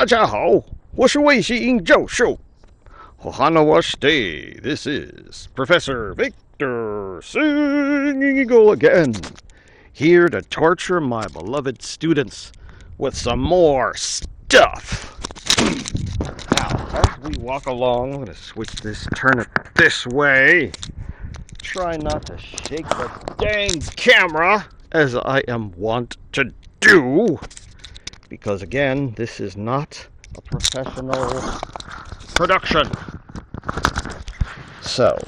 大家好，我是卫西英教授。Ohanawashi, this is Professor Victor Single again, here to torture my beloved students with some more stuff. Now, as we walk along, I'm going to switch this, turn it this way. Try not to shake the dang camera, as I am wont to do. Because again, this is not a professional production. So,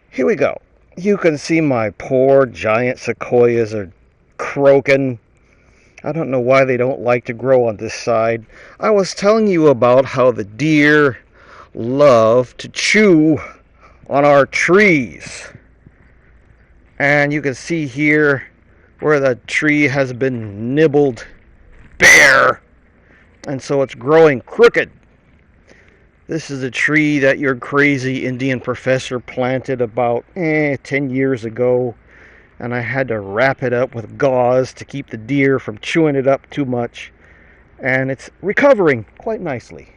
here we go. You can see my poor giant sequoias are croaking. I don't know why they don't like to grow on this side. I was telling you about how the deer love to chew on our trees. And you can see here where the tree has been nibbled bare, and so it's growing crooked. This is a tree that your crazy Indian professor planted about 10 years ago, and I had to wrap it up with gauze to keep the deer from chewing it up too much, and it's recovering quite nicely.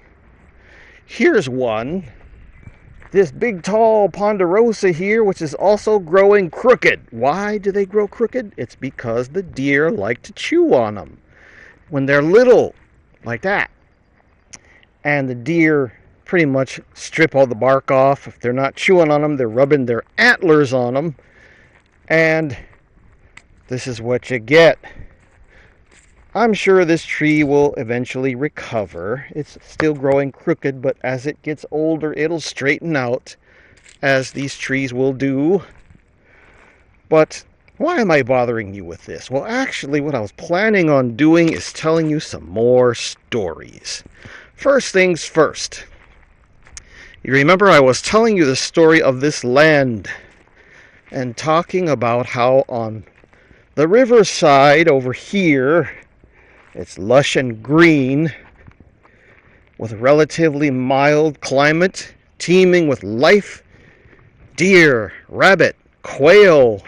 Here's one, this big tall ponderosa here, which is also growing crooked. Why do they grow crooked? It's because the deer like to chew on them when they're little, like that. And the deer pretty much strip all the bark off. If they're not chewing on them, they're rubbing their antlers on them. And this is what you get. I'm sure this tree will eventually recover. It's still growing crooked, but as it gets older, it'll straighten out, as these trees will do. But why am I bothering you with this? Well, actually, what I was planning on doing is telling you some more stories. First things first. You remember I was telling you the story of this land and talking about how on the riverside over here, it's lush and green with a relatively mild climate, teeming with life, deer, rabbit, quail,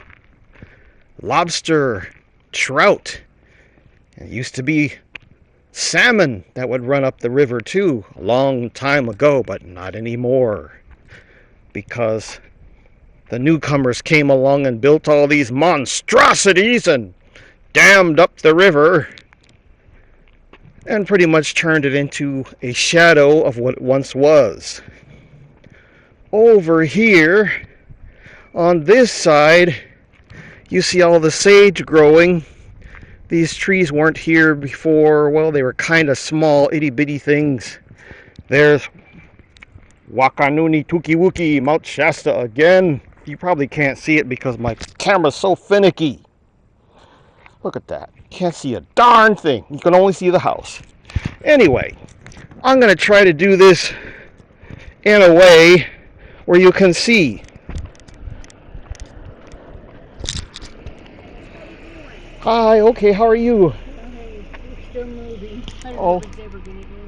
lobster, trout. It used to be salmon that would run up the river too a long time ago, but not anymore, because the newcomers came along and built all these monstrosities and dammed up the river and pretty much turned it into a shadow of what it once was. Over here on this side, you see all the sage growing. These trees weren't here before. Well, they were kind of small, itty-bitty things. There's Wakanuni Tukiwuki, Mount Shasta again. You probably can't see it because my camera's so finicky. Look at that. Can't see a darn thing. You can only see the house. Anyway, I'm going to try to do this in a way where you can see. Hi, okay, how are you? We're still moving. I don't know Oh. if it's ever going to end.